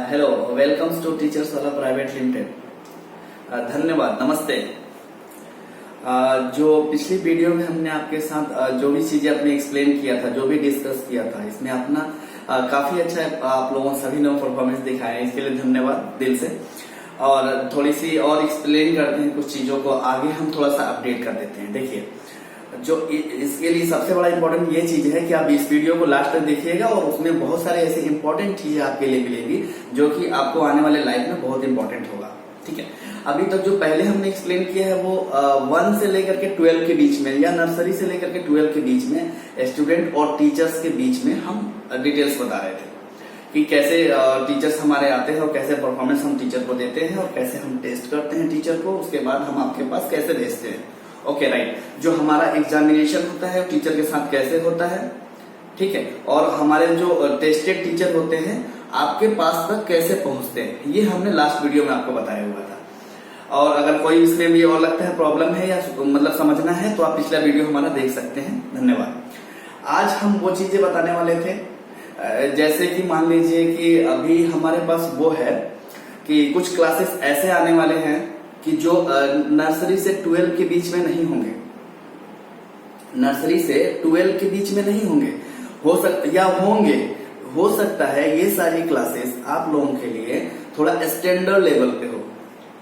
Hello, welcomes to teachers वाला private limited. धन्यवाद, नमस्ते। जो पिछली वीडियो में हमने आपके साथ जो भी चीजें अपने एक्सप्लेन किया था, जो भी डिस्कस किया था, इसमें अपना काफी अच्छा आप लोगों सभी ने परफॉर्मेंस दिखाया है, इसके लिए धन्यवाद दिल से। और थोड़ी सी और एक्सप्लेन करते हैं कुछ चीजों को, आगे हम थोड़ा सा अपडेट कर देते हैं। देखिए, जो इसके लिए सबसे बड़ा इंपॉर्टेंट ये चीज है कि आप इस वीडियो को लास्ट तक देखिएगा और उसमें बहुत सारे ऐसे इंपॉर्टेंट चीजें आपके लिए मिलेगी जो कि आपको आने वाले लाइफ में बहुत इंपॉर्टेंट होगा। ठीक है, अभी तक जो पहले हमने एक्सप्लेन किया है वो 1 से लेकर के 12 के बीच में या नर्सरी से लेकर के 12 के बीच में स्टूडेंट और टीचर्स के बीच में हम डिटेल्स बता रहे थे कि कैसे टीचर्स हमारे आते हैं और कैसे परफॉर्मेंस हम टीचर को देते हैं और कैसे हम टेस्ट करते हैं टीचर को, उसके बाद हम आपके पास कैसे भेजते हैं। ओके राइट, जो हमारा एग्जामिनेशन होता है टीचर के साथ कैसे होता है, ठीक है, और हमारे जो टेस्टेड टीचर होते हैं आपके पास तक कैसे पहुंचते हैं, ये हमने लास्ट वीडियो में आपको बताया हुआ था। और अगर कोई इसमें भी और लगता है प्रॉब्लम है या मतलब समझना है तो आप पिछला वीडियो हमारा देख सकते हैं। धन्यवाद। आज हम वो चीजें बताने वाले थे, जैसे कि मान लीजिए कि अभी हमारे पास वो है कि कुछ क्लासेस ऐसे आने वाले हैं कि जो नर्सरी से 12 के बीच में नहीं होंगे, नर्सरी से 12 के बीच में नहीं होंगे, हो सकता या होंगे, हो सकता है ये सारी क्लासेस आप लोगों के लिए थोड़ा स्टैंडर्ड लेवल पे हो।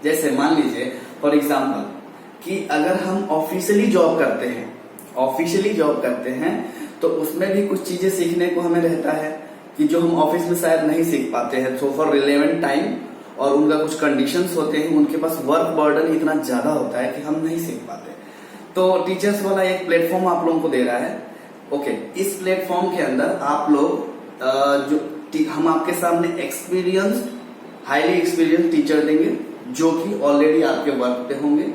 जैसे मान लीजिए फॉर एग्जांपल कि अगर हम ऑफिशियली जॉब करते हैं तो उसमें भी कुछ चीजें सीखने को हमें रहता है कि जो हम ऑफिस में शायद नहीं सीख पाते हैं। सो फॉर रिलेवेंट टाइम और उनका कुछ कंडीशंस होते हैं, उनके पास वर्क बर्डन इतना ज्यादा होता है कि हम नहीं सीख पाते। तो टीचर्स वाला एक प्लेटफॉर्म आप लोगों को दे रहा है। ओके, इस प्लेटफॉर्म के अंदर आप लोग हम आपके सामने एक्सपीरियंस्ड, हाईली एक्सपीरियंस टीचर देंगे जो कि ऑलरेडी आपके वर्क पे होंगे,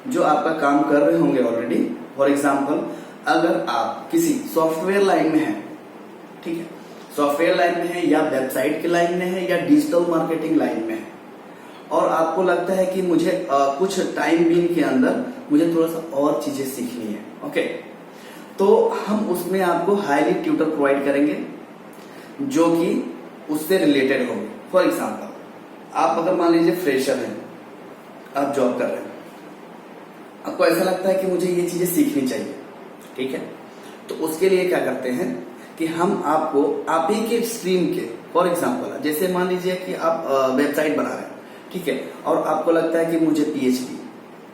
जो आपका काम कर रहे होंगे ऑलरेडी। फॉर एग्जाम्पल, अगर आप किसी सॉफ्टवेयर लाइन में हैं, ठीक है, सॉफ्टवेयर लाइन में है या वेबसाइट के लाइन में है या डिजिटल मार्केटिंग लाइन में है और आपको लगता है कि मुझे कुछ टाइम बीन के अंदर मुझे थोड़ा सा और चीजें सीखनी है, ओके, तो हम उसमें आपको हाईली ट्यूटर प्रोवाइड करेंगे जो कि उससे रिलेटेड होंगे। फॉर एग्जाम्पल, आप अगर मान लीजिए फ्रेशर हैं, आप जॉब कर रहे हैं, आपको ऐसा लगता है कि मुझे ये चीजें सीखनी चाहिए, ठीक है, तो उसके लिए क्या करते हैं कि हम आपको आप ही के स्ट्रीम के, फॉर एग्जाम्पल जैसे मान लीजिए कि आप वेबसाइट बना रहे हैं, ठीक है, और आपको लगता है कि मुझे PHP,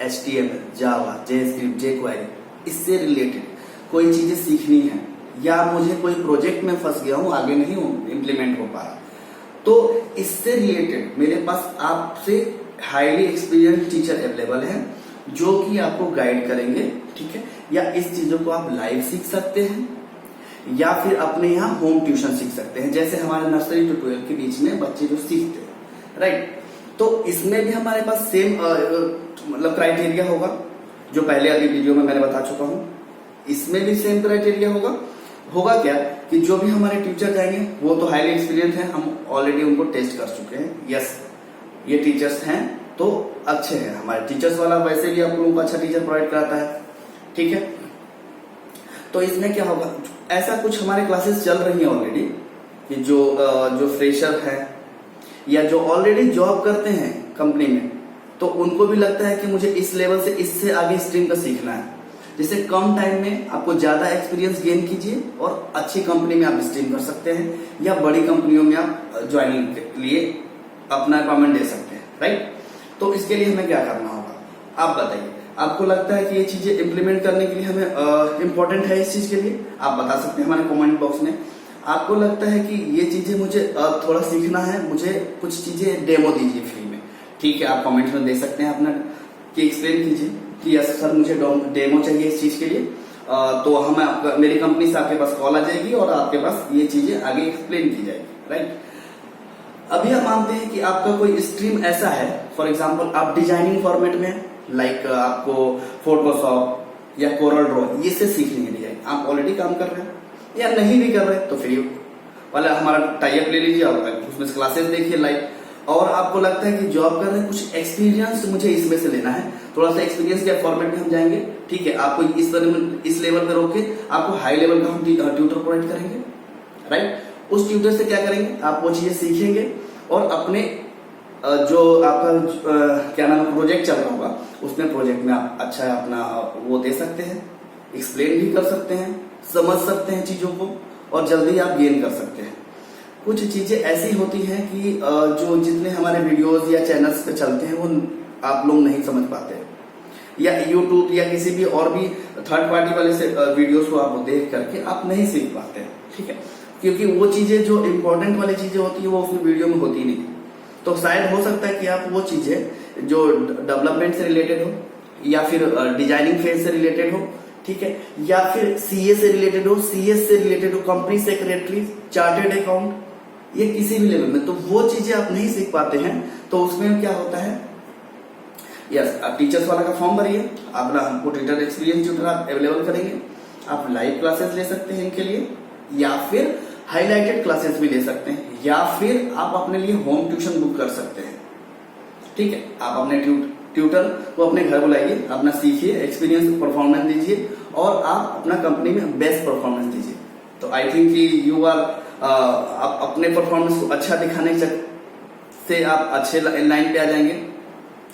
HTML, जावा, JavaScript, jQuery इससे रिलेटेड कोई चीजें सीखनी है या मुझे कोई प्रोजेक्ट में फंस गया हूं, आगे नहीं हूं, इम्प्लीमेंट हो पा रहा, तो इससे रिलेटेड मेरे पास आपसे हाईली एक्सपीरियंस टीचर अवेलेबल है जो कि आपको गाइड करेंगे, ठीक है, या इस चीजों को आप लाइव सीख सकते हैं या फिर अपने यहाँ होम ट्यूशन सीख सकते हैं। जैसे हमारे नर्सरी टू 12 के बीच में बच्चे जो सीखते हैं, राइट, तो इसमें भी हमारे पास सेम मतलब क्राइटेरिया होगा जो पहले अभी वीडियो में मैंने बता चुका हूं। इसमें भी सेम क्राइटेरिया होगा क्या कि जो भी हमारे टीचर जाएंगे वो तो हाईली एक्सपीरियंस है, हम ऑलरेडी उनको टेस्ट कर चुके हैं, यस ये टीचर्स हैं तो अच्छे हैं। हमारे टीचर्स वाला वैसे भी आप लोगों को अच्छा टीचर प्रोवाइड कराता है, ठीक है। तो इसमें क्या होगा, ऐसा कुछ हमारे क्लासेस चल रही हैं ऑलरेडी कि जो फ्रेशर है या जो ऑलरेडी जॉब करते हैं कंपनी में, तो उनको भी लगता है कि मुझे इस लेवल से इससे आगे स्ट्रीम का सीखना है, जिससे कम टाइम में आपको ज्यादा एक्सपीरियंस गेन कीजिए और अच्छी कंपनी में आप स्ट्रीम कर सकते हैं या बड़ी कंपनियों में आप ज्वाइनिंग के लिए अपना अपॉइंटमेंट दे सकते हैं, राइट। तो इसके लिए हमें क्या करना होगा, आप बताइए, आपको लगता है कि ये चीजें इंप्लीमेंट करने के लिए हमें इंपॉर्टेंट है इस चीज के लिए, आप बता सकते हैं हमारे कमेंट बॉक्स में। आपको लगता है कि ये चीजें मुझे थोड़ा सीखना है, मुझे कुछ चीजें डेमो दीजिए फ्री में, ठीक है, आप कमेंट में दे सकते हैं अपना कि एक्सप्लेन कीजिए कि यस सर मुझे डेमो चाहिए इस चीज के लिए, तो हम मेरी कंपनी से आपके पास कॉल आ जाएगी और आपके पास ये चीजें आगे एक्सप्लेन की जाएगी, राइट। अभी हम मानते हैं कि आपका कोई स्ट्रीम ऐसा है, फॉर एग्जाम्पल आप डिजाइनिंग फॉर्मेट में, लाइक आपको फोटोशॉप या कोरल ड्रॉ ये से सीखनी है डिजाइन, आप ऑलरेडी काम कर रहे हैं या नहीं भी कर रहे हैं तो फ्री वाला हमारा टाइप ले लीजिए और उसमें क्लासेस देखिए लाइव। और आपको लगता है कि जॉब कर रहे हैं, कुछ एक्सपीरियंस मुझे इसमें से लेना है, थोड़ा सा एक्सपीरियंस के फॉर्मेट में हम जाएंगे, ठीक है, आपको इस लेवल पे रोक के आपको हाई लेवल का हम ट्यूटर प्रोवाइड करेंगे, राइट। उस ट्यूटर से क्या करेंगे, आप वो चीजें सीखेंगे और अपने जो आपका क्या नाम है प्रोजेक्ट चल रहा होगा उसमें प्रोजेक्ट में आप अच्छा अपना वो दे सकते हैं, एक्सप्लेन भी कर सकते हैं, समझ सकते हैं चीजों को और जल्दी आप गेन कर सकते हैं। कुछ चीजें ऐसी होती हैं कि जो जितने हमारे वीडियोस या चैनल्स पे चलते हैं वो आप लोग नहीं समझ पाते, या यूट्यूब या किसी भी और भी थर्ड पार्टी वाले से वीडियोस को आप देख करके आप नहीं सीख पाते हैं, ठीक है, क्योंकि वो चीजें जो इंपॉर्टेंट वाली चीजें होती है वो उसमें वीडियो में होती नहीं। तो शायद हो सकता है कि आप वो चीजें जो डेवलपमेंट से रिलेटेड हो या फिर डिजाइनिंग फेज से रिलेटेड हो, ठीक है, या फिर सीए से रिलेटेड हो, सीएस से रिलेटेड हो, कंपनी सेक्रेटरी, चार्टेड अकाउंट, ये किसी भी लेवल में, तो वो चीजें आप नहीं सीख पाते हैं। तो उसमें क्या होता है, यस आप टीचर्स वाला का फॉर्म भरिए, अपना हमको ट्विटर एक्सपीरियंस ट्यूटर आप अवेलेबल करेंगे, आप लाइव क्लासेस ले सकते हैं इनके लिए, या फिर हाईलाइटेड क्लासेस भी ले सकते हैं, या फिर आप अपने लिए होम ट्यूशन बुक कर सकते हैं, ठीक है। आप अपने ट्यूटर को अपने घर बुलाइए, अपना सीखिए, एक्सपीरियंस परफॉर्मेंस दीजिए और आप अपना कंपनी में बेस्ट परफॉर्मेंस दीजिए। तो आई थिंक कि यू आर आप अपने परफॉर्मेंस को अच्छा दिखाने से आप अच्छे लाइन पे आ जाएंगे,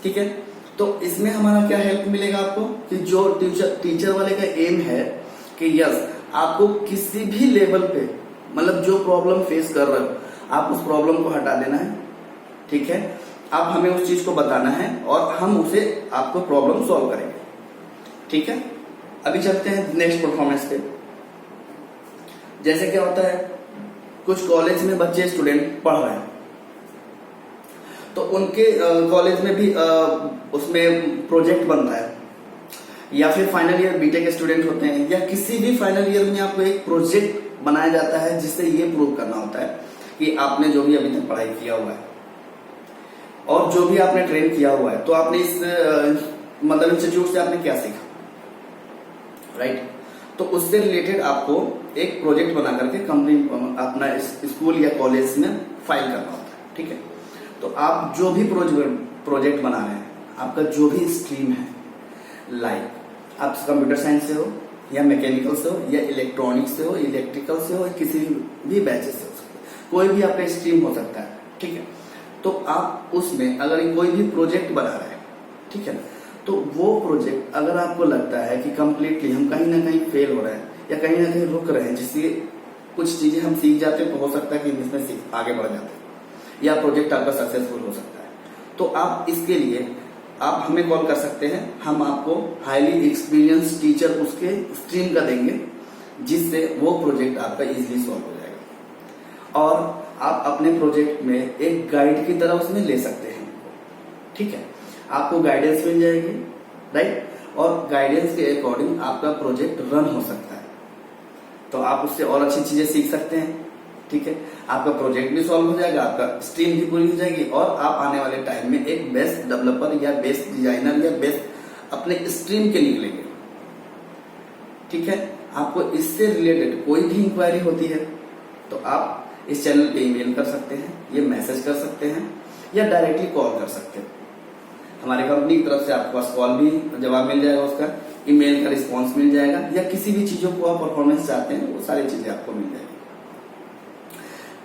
ठीक है। तो इसमें हमारा क्या हेल्प मिलेगा आपको कि जो टीचर वाले का एम है कि यस आपको किसी भी लेवल पे मतलब जो प्रॉब्लम फेस कर रहे हो आप उस प्रॉब्लम को हटा देना है, ठीक है, आप हमें उस चीज को बताना है और हम उसे आपको प्रॉब्लम सॉल्व करेंगे, ठीक है। अभी चलते हैं नेक्स्ट परफॉर्मेंस पे। जैसे क्या होता है कुछ कॉलेज में बच्चे स्टूडेंट पढ़ रहे हैं तो उनके कॉलेज में भी उसमें प्रोजेक्ट बनता है, या फिर फाइनल ईयर बीटेक स्टूडेंट होते हैं या किसी भी फाइनल ईयर में आपको एक प्रोजेक्ट बनाया जाता है जिससे ये प्रूव करना होता है कि आपने जो भी अभी तक पढ़ाई किया हुआ है और जो भी आपने ट्रेन किया हुआ है तो आपने इस मतलब इंस्टीट्यूट से आपने क्या सीखा, राइट। तो उससे रिलेटेड आपको एक प्रोजेक्ट बना करके कंपनी अपना स्कूल या कॉलेज में फाइल करना होता है, ठीक है। तो आप जो भी प्रोजेक्ट बना रहे हैं, आपका जो भी स्ट्रीम है, लाइक आप कंप्यूटर साइंस से हो या मैकेनिकल से हो या इलेक्ट्रॉनिक्स से हो, इलेक्ट्रिकल से हो, किसी भी बैचेस से हो सकते, कोई भी आपका स्ट्रीम हो सकता है, ठीक है। तो आप उसमें अगर कोई भी प्रोजेक्ट बना रहे हैं, ठीक है, तो वो प्रोजेक्ट अगर आपको लगता है कि कंप्लीटली हम कहीं ना कहीं फेल हो रहे हैं या कहीं ना कहीं रुक रहे हैं, जिससे कुछ चीजें हम सीख जाते हैं, तो हो सकता है कि हम इसमें आगे बढ़ जाते हैं या प्रोजेक्ट आपका सक्सेसफुल हो सकता है। तो आप इसके लिए आप हमें कॉल कर सकते हैं, हम आपको हाईली एक्सपीरियंस टीचर उसके स्ट्रीम का देंगे जिससे वो प्रोजेक्ट आपका इजीली सॉल्व हो जाएगा और आप अपने प्रोजेक्ट में एक गाइड की तरह उसमें ले सकते हैं, ठीक है। आपको गाइडेंस मिल जाएगी, राइट, और गाइडेंस के अकॉर्डिंग आपका प्रोजेक्ट रन हो सकता है, तो आप उससे और अच्छी चीजें सीख सकते हैं, ठीक है। आपका प्रोजेक्ट भी सॉल्व हो जाएगा, आपका स्ट्रीम भी पूरी हो जाएगी और आप आने वाले टाइम में एक बेस्ट डेवलपर या बेस्ट डिजाइनर या बेस्ट अपने स्ट्रीम के निकलेंगे, ठीक है। आपको इससे रिलेटेड कोई भी इंक्वायरी होती है तो आप इस चैनल पे ईमेल कर सकते हैं, ये मैसेज कर सकते हैं या डायरेक्टली कॉल कर सकते हैं। हमारी कंपनी की तरफ से आपको पास कॉल भी जवाब मिल जाएगा, उसका ईमेल का रिस्पॉन्स मिल जाएगा, या किसी भी चीजों को आप परफॉर्मेंस चाहते हैं वो सारी चीजें आपको मिल जाएगी।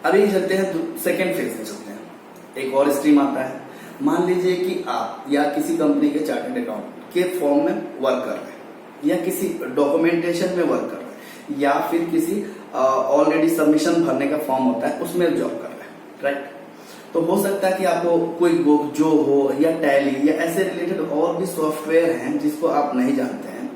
अभी चलते हैं सेकेंड फेज में चलते हैं। एक और स्ट्रीम आता है, मान लीजिए कि आप या किसी कंपनी के चार्टर्ड अकाउंट के फॉर्म में वर्क कर रहे हैं या किसी डॉक्यूमेंटेशन में वर्क कर रहे हैं या फिर किसी ऑलरेडी सबमिशन भरने का फॉर्म होता है उसमें जॉब कर रहे हैं, राइट। तो हो सकता है कि आपको कोई जो हो या टैली या ऐसे रिलेटेड और भी सॉफ्टवेयर हैं जिसको आप नहीं जानते हैं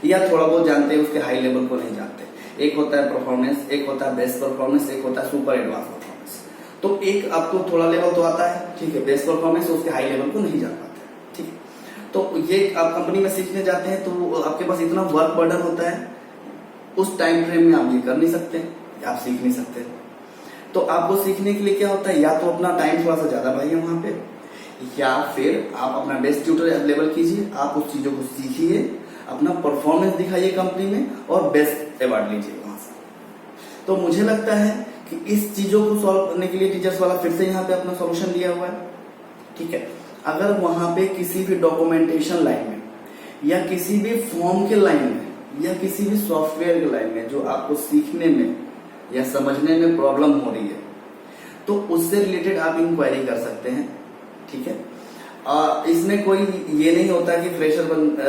या थोड़ा बहुत जानते हैं, उसके हाई लेवल को नहीं जानते। एक होता है परफॉर्मेंस, एक होता है बेस्ट परफॉर्मेंस, एक होता है सुपर एडवांस परफॉर्मेंस। तो एक आपको थोड़ा लेवल तो आता है, ठीक है, बेस्ट परफॉर्मेंस, उसके हाई लेवल को नहीं जान पाते, ठीक है। तो ये आप कंपनी में सीखने जाते हैं तो आपके पास इतना वर्क बर्डन होता है, उस टाइम फ्रेम में आप ये कर नहीं सकते, आप सीख नहीं सकते। तो आपको सीखने के लिए क्या होता है, या तो अपना टाइम थोड़ा सा ज्यादा बढ़ाइए वहां पे, या फिर आप अपना बेस्ट ट्यूटर अवेलेबल कीजिए, आप उस चीजों को सीखिए, अपना परफॉर्मेंस दिखाइए कंपनी में और बेस्ट अवार्ड लीजिए वहां से। तो मुझे लगता है कि इस चीजों को सॉल्व करने के लिए टीचर्स वाला फिर से यहाँ पे अपना सॉल्यूशन दिया हुआ है, ठीक है। अगर वहां पे किसी भी डॉक्यूमेंटेशन लाइन में या किसी भी फॉर्म के लाइन में या किसी भी सॉफ्टवेयर के लाइन में जो आपको सीखने में या समझने में प्रॉब्लम हो रही है, तो उससे रिलेटेड आप इंक्वायरी कर सकते हैं, ठीक है। इसमें कोई ये नहीं होता कि फ्रेशर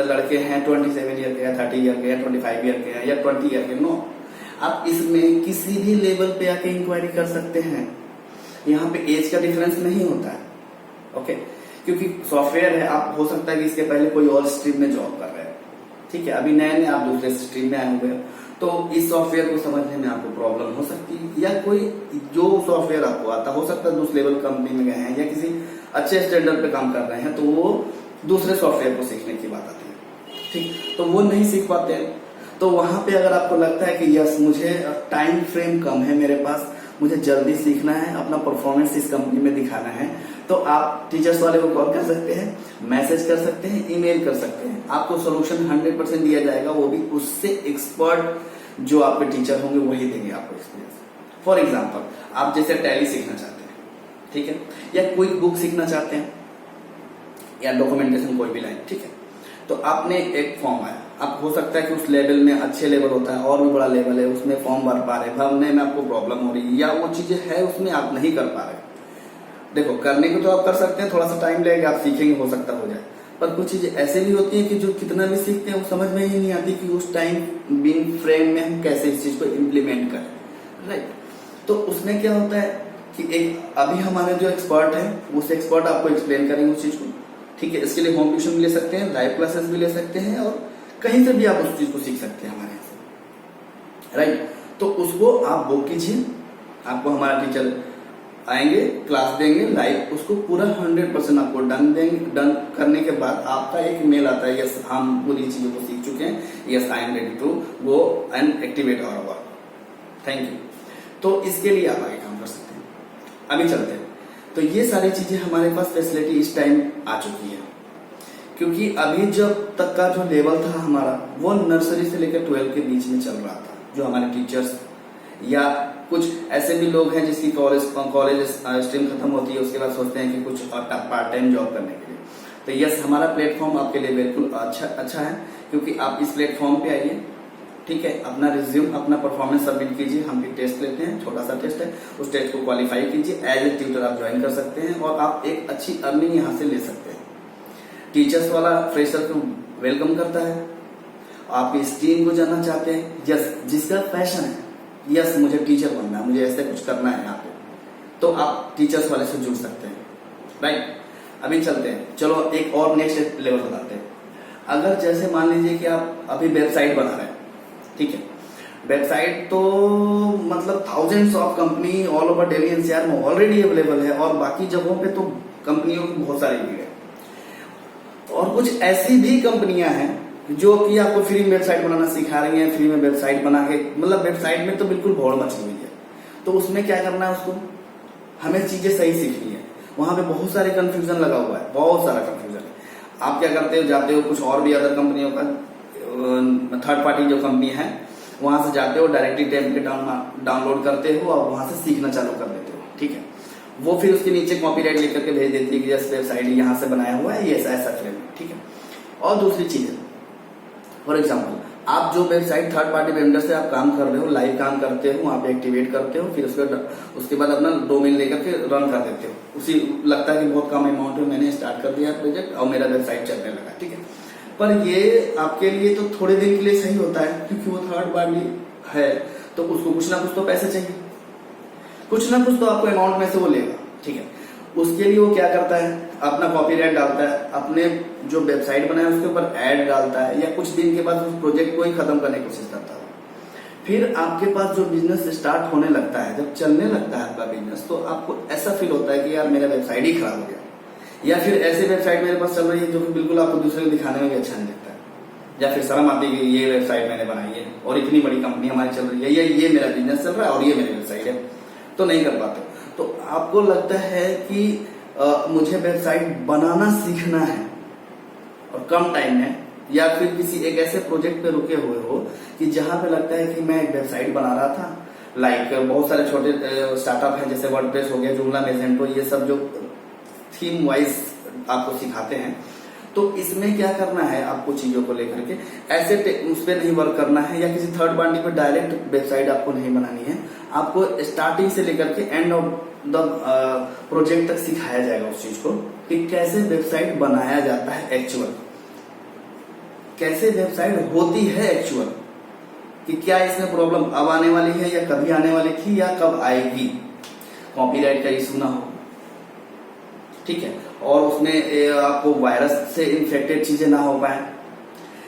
लड़के हैं 27 ईयर के या 30 ईयर के या 25 ईयर के हैं या 20 ईयर के, नो। आप इसमें किसी भी लेवल पे आके इंक्वायरी कर सकते हैं। यहाँ पे एज का डिफरेंस नहीं होता है, ओके, क्योंकि सॉफ्टवेयर है। आप हो सकता है कि इसके पहले कोई और स्ट्रीम में जॉब कर रहे हैं, ठीक है, अभी नए नए आप दूसरे स्ट्रीम में आए हुए हैं, तो इस सॉफ्टवेयर को समझने में आपको प्रॉब्लम हो सकती है। या कोई जो सॉफ्टवेयर आपको आता हो सकता है दूसरे लेवल कंपनी में गए हैं या किसी अच्छे स्टैंडर्ड पे काम कर रहे हैं, तो वो दूसरे सॉफ्टवेयर को सीखने की बात आती है, ठीक, तो वो नहीं सीख पाते हैं। तो वहां पे अगर आपको लगता है कि यस मुझे टाइम फ्रेम कम है मेरे पास, मुझे जल्दी सीखना है, अपना परफॉर्मेंस इस कंपनी में दिखाना है, तो आप टीचर्स वाले को कॉल कर सकते हैं, मैसेज कर सकते हैं, ईमेल कर सकते हैं। आपको सोल्यूशन 100% दिया जाएगा, वो भी उससे एक्सपर्ट जो आपके टीचर होंगे वही देंगे आपको एक्सपीरियंस। फॉर एग्जाम्पल, आप जैसे टैली सीखना चाहते हैं, ठीक है, या कोई बुक सीखना चाहते हैं या डॉक्यूमेंटेशन कोई भी लाइन, ठीक है, तो आपने एक फॉर्म आया, आप हो सकता है कि उस लेवल में अच्छे लेवल होता है और भी बड़ा लेवल है, उसमें फॉर्म भर पा रहे, भरने में आपको प्रॉब्लम हो रही है, या वो चीजें है उसमें आप नहीं कर पा रहे। देखो, करने को तो आप कर सकते हैं, थोड़ा सा टाइम लगेगा, आप सीखेंगे, हो सकता हो जाए, पर कुछ चीजें ऐसे भी होती है कि जो कितना भी सीखते हैं वो समझ में ही नहीं आती कि उस टाइम बीइंग फ्रेम में हम कैसे इस चीज को इम्प्लीमेंट करें, राइट। तो उसमें क्या होता है कि एक अभी हमारे जो एक्सपर्ट है उस एक्सपर्ट आपको एक्सप्लेन करेंगे उस चीज को, ठीक है। इसके लिए होम ट्यूशन भी ले सकते हैं, लाइव क्लासेस भी ले सकते हैं, और कहीं से भी आप उस चीज को सीख सकते हैं हमारे यहाँ से, राइट। तो उसको आप बुक कीजिए, आपको हमारा टीचर आएंगे, क्लास देंगे लाइव, उसको पूरा 100% आपको डन देंगे। डन करने के बाद आपका एक मेल आता है, यस हम पूरी चीजों को सीख चुके हैं, yes I am ready to go and activate our work, thank you. तो इसके लिए आप आगे काम कर सकते हैं। अभी चलते हैं, तो ये सारी चीजें हमारे पास फैसिलिटी इस टाइम आ चुकी है, क्योंकि अभी जब तक का जो लेवल था हमारा वो नर्सरी से लेकर 12 के बीच में चल रहा था। जो हमारे टीचर्स या कुछ ऐसे भी लोग हैं जिसकी कॉलेज स्ट्रीम खत्म होती है, उसके बाद सोचते हैं कि कुछ पार्ट टाइम जॉब करने के लिए, तो यस हमारा प्लेटफॉर्म आपके लिए बिल्कुल अच्छा है, क्योंकि आप इस प्लेटफॉर्म पे आइए, ठीक है, अपना रिज्यूम, अपना परफॉर्मेंस सबमिट कीजिए, हम भी टेस्ट लेते हैं, छोटा सा टेस्ट है, उस टेस्ट को क्वालिफाई कीजिए, एज ए ट्यूटर आप ज्वाइन कर सकते हैं और आप एक अच्छी अर्निंग यहाँ से ले सकते हैं। टीचर्स वाला फ्रेशर को वेलकम करता है, आप इस टीम को जानना चाहते हैं, यस जिसका पैशन है, यस मुझे टीचर बनना है, मुझे ऐसे कुछ करना है यहाँ पे, तो आप टीचर्स वाले से जुड़ सकते हैं, राइट। अभी चलते हैं, चलो एक और नेक्स्ट लेवल बताते हैं। अगर जैसे मान लीजिए कि आप अभी वेबसाइट बना रहे हैं, ठीक है, वेबसाइट तो मतलब thousands of company all over Delhi NCR में ऑलरेडी अवेलेबल है, और बाकी जगहों पे तो कंपनियों की बहुत सारी भीड़ है, और कुछ ऐसी भी कंपनियां हैं जो कि आपको फ्री में वेबसाइट बनाना सिखा रही हैं, फ्री में वेबसाइट बना के, मतलब वेबसाइट में तो बिल्कुल भौड़ मची हुई है। तो उसमें क्या करना है, उसको हमें चीजें सही सीखनी है। वहां पे बहुत सारे कंफ्यूजन लगा हुआ है, बहुत सारा कंफ्यूजन है। आप क्या करते हो, जाते हो कुछ और भी अदर कंपनियों का थर्ड पार्टी जो कंपनी है वहां से जाते हो, डायरेक्टली टेम्पलेट डाउनलोड करते हो और वहां से सीखना चालू कर देते हो, ठीक है। वो फिर उसके नीचे कॉपीराइट लिख करके भेज देती है कि यस वेबसाइट यहाँ से बनाया हुआ है, ये ऐसा फ्रेम, ठीक है। और दूसरी चीज है, फॉर एग्जाम्पल आप जो वेबसाइट थर्ड पार्टी वेंडर से आप काम कर रहे हो, लाइव काम करते हो, वहां पे एक्टिवेट करते हो, फिर उसके बाद अपना डोमेन लेकर के रन कर देते हो। उसी लगता है कि बहुत कम अमाउंट में मैंने स्टार्ट कर दिया प्रोजेक्ट और मेरा वेबसाइट चलने लगा, ठीक है। पर ये आपके लिए तो थोड़े दिन के लिए सही होता है, क्योंकि वो थर्ड पार्टी है, तो उसको कुछ ना कुछ तो पैसे चाहिए, कुछ ना कुछ तो आपको अमाउंट में से वो लेगा, ठीक है। उसके लिए वो क्या करता है, अपना कॉपीराइट डालता है, अपने जो वेबसाइट बनाया उसके ऊपर ऐड डालता है, या कुछ दिन के बाद उस प्रोजेक्ट को ही खत्म करने की कोशिश करता है। फिर आपके पास जो बिजनेस स्टार्ट होने लगता है, जब चलने लगता है आपका बिजनेस, तो आपको ऐसा फील होता है कि यार मेरा वेबसाइट ही खराब हो गया, या फिर ऐसे वेबसाइट मेरे पास चल रही है जो कि बिल्कुल आपको दूसरे को दिखाने में भी अच्छा नहीं लगता है, या फिर शर्म आती है कि ये वेबसाइट मैंने बनाई है और इतनी बड़ी कंपनी हमारी चल रही है, ये मेरा बिजनेस चल रहा है और ये मेरी वेबसाइट है, तो नहीं कर पाते। तो आपको लगता है कि मुझे वेबसाइट बनाना सीखना है और कम टाइम में, या फिर किसी एक ऐसे प्रोजेक्ट पे रुके हुए हो कि जहां पे लगता है कि मैं एक वेबसाइट बना रहा था, लाइक बहुत सारे छोटे स्टार्टअप हैं जैसे वर्डप्रेस हो गया, जोomla, मैजेंटो, ये सब जो थीम वाइज आपको सिखाते हैं। तो इसमें क्या करना है, आपको चीजों को लेकर के ऐसे उस पर नहीं वर्क करना है, या किसी थर्ड पार्टी पर डायरेक्ट वेबसाइट आपको नहीं बनानी है। आपको स्टार्टिंग से लेकर के एंड प्रोजेक्ट तक सिखाया जाएगा उस चीज को कि कैसे वेबसाइट बनाया जाता है एक्चुअल, कैसे वेबसाइट होती है एक्चुअल, कि क्या इसमें प्रॉब्लम अब आने वाली है या कभी आने वाली थी या कब आएगी, कॉपीराइट का इशू ना हो, ठीक है, और उसमें आपको वायरस से इन्फेक्टेड चीजें ना हो पाए,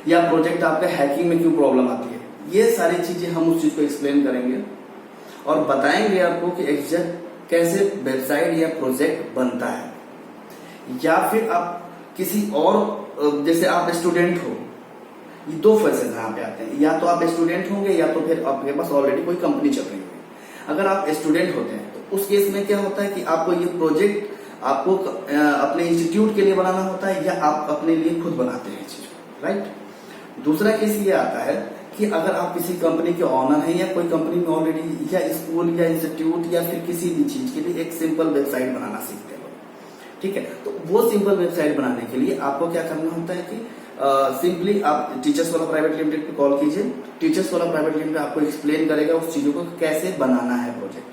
या प्रोजेक्ट आपका हैकिंग में क्यों प्रॉब्लम आती है। ये सारी चीजें हम उस चीज को एक्सप्लेन करेंगे और बताएंगे आपको कि एग्जैक्ट कैसे वेबसाइट या प्रोजेक्ट बनता है। या फिर आप किसी और, जैसे आप स्टूडेंट हो, ये दो फेसेस यहाँ पे आते हैं, या तो आप स्टूडेंट होंगे या तो फिर आपके पास ऑलरेडी कोई कंपनी चल रही होगी। अगर आप स्टूडेंट होते हैं तो उस केस में क्या होता है कि आपको ये प्रोजेक्ट आपको अपने इंस्टीट्यूट के लिए बनाना होता है या आप अपने लिए खुद बनाते हैं चीज, राइट। दूसरा केस ये आता है कि अगर आप किसी कंपनी के ऑनर हैं या कोई कंपनी में ऑलरेडी, या स्कूल या इंस्टीट्यूट या फिर किसी भी चीज के लिए एक सिंपल वेबसाइट बनाना सीखते हो, ठीक है, तो वो सिंपल वेबसाइट बनाने के लिए आपको क्या करना होता है कि सिंपली आप टीचर्स वाला प्राइवेट लिमिटेड पे कॉल कीजिए। टीचर्स वाला प्राइवेट लिमिटेड आपको एक्सप्लेन करेगा उस चीजों को कैसे बनाना है प्रोजेक्ट,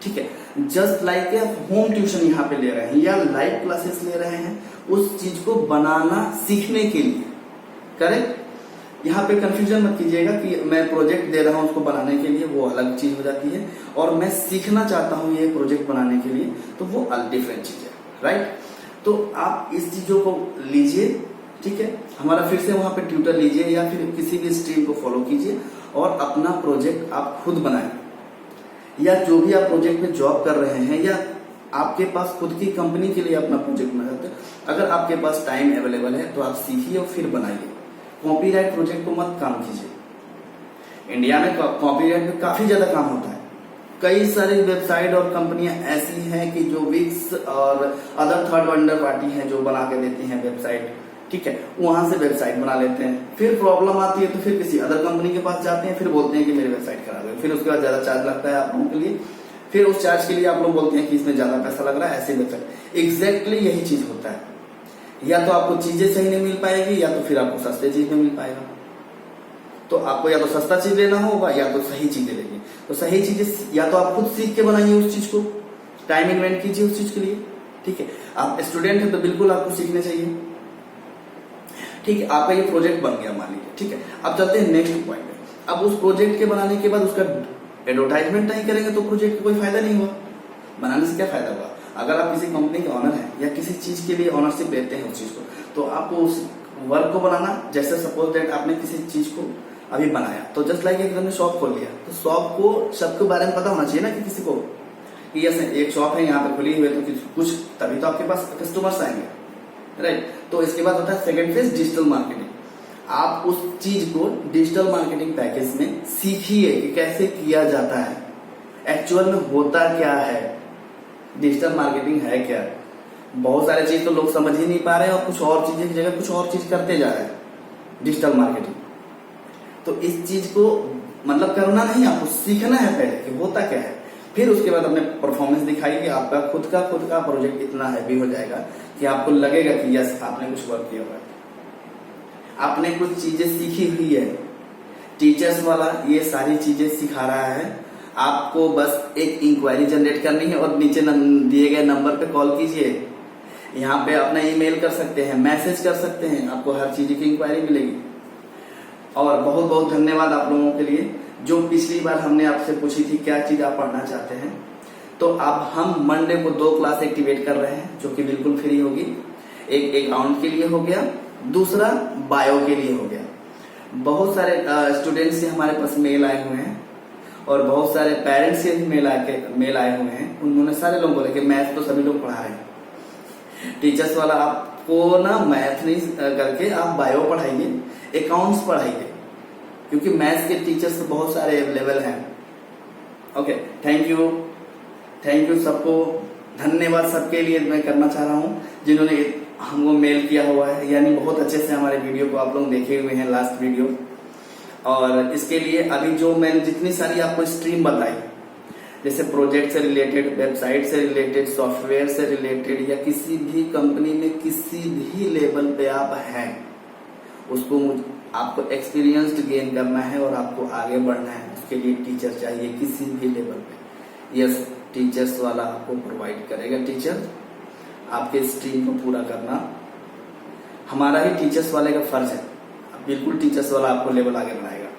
ठीक है। जस्ट लाइक होम ट्यूशन यहाँ पे ले रहे हैं या लाइव क्लासेस ले रहे हैं उस चीज को बनाना सीखने के लिए, करेक्ट। यहाँ पे कंफ्यूजन मत कीजिएगा कि मैं प्रोजेक्ट दे रहा हूँ उसको बनाने के लिए, वो अलग चीज हो जाती है, और मैं सीखना चाहता हूँ ये प्रोजेक्ट बनाने के लिए, तो वो डिफरेंट चीज है, राइट। तो आप इस चीजों को लीजिए, ठीक है, हमारा फिर से वहां पे ट्यूटर लीजिए या फिर किसी भी स्ट्रीम को फॉलो कीजिए और अपना प्रोजेक्ट आप खुद बनाएं, या जो भी आप प्रोजेक्ट में जॉब कर रहे हैं या आपके पास खुद की कंपनी के लिए अपना प्रोजेक्ट बनाते हैं, अगर आपके पास टाइम अवेलेबल है तो आप सीखिए और फिर बनाइए। कॉपीराइट प्रोजेक्ट को मत काम कीजिए। इंडिया में कॉपीराइट में काफी ज्यादा काम होता है। कई सारी वेबसाइट और कंपनियां ऐसी हैं कि जो विक्स और अदर थर्ड वेंडर पार्टी हैं जो बना के देती हैं वेबसाइट, ठीक है, वहां से वेबसाइट बना लेते हैं, फिर प्रॉब्लम आती है तो फिर किसी अदर कंपनी के पास जाते हैं, फिर बोलते हैं कि मेरी वेबसाइट खराब है, फिर उसके बाद ज्यादा चार्ज लगता है आप लोगों के लिए, फिर उस चार्ज के लिए आप लोग बोलते हैं कि इसमें ज्यादा पैसा लग रहा है, ऐसे वेबसाइट एग्जैक्टली यही चीज होता है। या तो आपको चीजें सही नहीं मिल पाएगी या तो फिर आपको सस्ते चीज में मिल पाएगा। तो आपको या तो सस्ता चीज लेना होगा या तो सही चीजें लेनी। तो सही चीजें या तो आप खुद सीख के बनाइए उस चीज को, टाइम इन्वेंट कीजिए उस चीज के लिए, ठीक है। आप स्टूडेंट हैं तो बिल्कुल आपको सीखना चाहिए, ठीक है। आपका ये प्रोजेक्ट बन गया मान लीजिए, ठीक है। अब चलते हैं नेक्स्ट पॉइंट में। अब उस प्रोजेक्ट के बनाने के बाद उसका एडवर्टाइजमेंट नहीं करेंगे तो प्रोजेक्ट का कोई फायदा नहीं हुआ। बनाने से क्या फायदा हुआ? अगर आप किसी कंपनी के ऑनर हैं या किसी चीज के लिए ऑनरशिप लेते हैं उस चीज को, तो आपको उस वर्क को बनाना, जैसे सपोज दैट आपने किसी चीज को अभी बनाया, तो जस्ट लाइक एक हमने शॉप खोल लिया, तो शॉप को सबके बारे में पता होना चाहिए ना कि किसी को कि यस एक शॉप है यहाँ पे खुली हुई है, तो कुछ तभी तो आपके पास कस्टमर्स आएंगे, राइट। तो इसके बाद होता है सेकंड फेज डिजिटल मार्केटिंग। आप उस चीज को डिजिटल मार्केटिंग पैकेज में सीखिए कि कैसे किया जाता है, एक्चुअल में होता क्या है, डिजिटल मार्केटिंग है क्या। बहुत सारे चीज तो लोग समझ ही नहीं पा रहे हैं और कुछ और चीजें की जगह कुछ और चीज करते जा रहे हैं डिजिटल मार्केटिंग। तो इस चीज को मतलब करना नहीं, आपको सीखना है पहले कि होता क्या है, फिर उसके बाद अपने परफॉर्मेंस दिखाइए। आपका खुद का प्रोजेक्ट इतना हैवी हो जाएगा कि आपको लगेगा कि यस आपने कुछ वर्क किया हुआ है, आपने कुछ चीजें सीखी हुई है। टीचर्स वाला ये सारी चीजें सिखा रहा है, आपको बस एक इंक्वायरी जनरेट करनी है और नीचे दिए गए नंबर पे कॉल कीजिए। यहाँ पे अपना ईमेल कर सकते हैं, मैसेज कर सकते हैं, आपको हर चीज की इंक्वायरी मिलेगी। और बहुत बहुत धन्यवाद आप लोगों के लिए जो पिछली बार हमने आपसे पूछी थी क्या चीज आप पढ़ना चाहते हैं। तो अब हम मंडे को 2 क्लास एक्टिवेट कर रहे हैं जो कि बिल्कुल फ्री होगी। एक अकाउंट के लिए हो गया, दूसरा बायो के लिए हो गया। बहुत सारे स्टूडेंट्स से हमारे पास मेल आए हुए हैं और बहुत सारे पेरेंट्स से भी मेल आए हुए हैं। उन्होंने सारे लोग बोले कि मैथ तो सभी लोग पढ़ा रहे हैं, टीचर्स वाला आपको ना मैथ नहीं करके आप बायो पढ़ाइए, अकाउंट्स पढ़ाइए, क्योंकि मैथ्स के टीचर्स तो बहुत सारे अवेलेबल हैं। ओके, थैंक यू सबको, धन्यवाद सबके लिए मैं करना चाह रहा हूँ जिन्होंने हमको मेल किया हुआ है, यानी बहुत अच्छे से हमारे वीडियो को आप लोग देखे हुए हैं लास्ट वीडियो। और इसके लिए अभी जो मैंने जितनी सारी आपको स्ट्रीम बताई, जैसे प्रोजेक्ट से रिलेटेड, वेबसाइट से रिलेटेड, सॉफ्टवेयर से रिलेटेड, या किसी भी कंपनी में किसी भी लेवल पे आप हैं, उसको आपको एक्सपीरियंस्ड गेन करना है और आपको आगे बढ़ना है, उसके लिए टीचर चाहिए किसी भी लेवल पे। यस, टीचर्स वाला आपको प्रोवाइड करेगा। टीचर आपके स्ट्रीम को पूरा करना हमारा ही टीचर्स वाले का फर्ज है। बिल्कुल टीचर्स वाला आपको लेवल आगे बढ़ाएगा।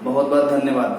बहुत बहुत धन्यवाद।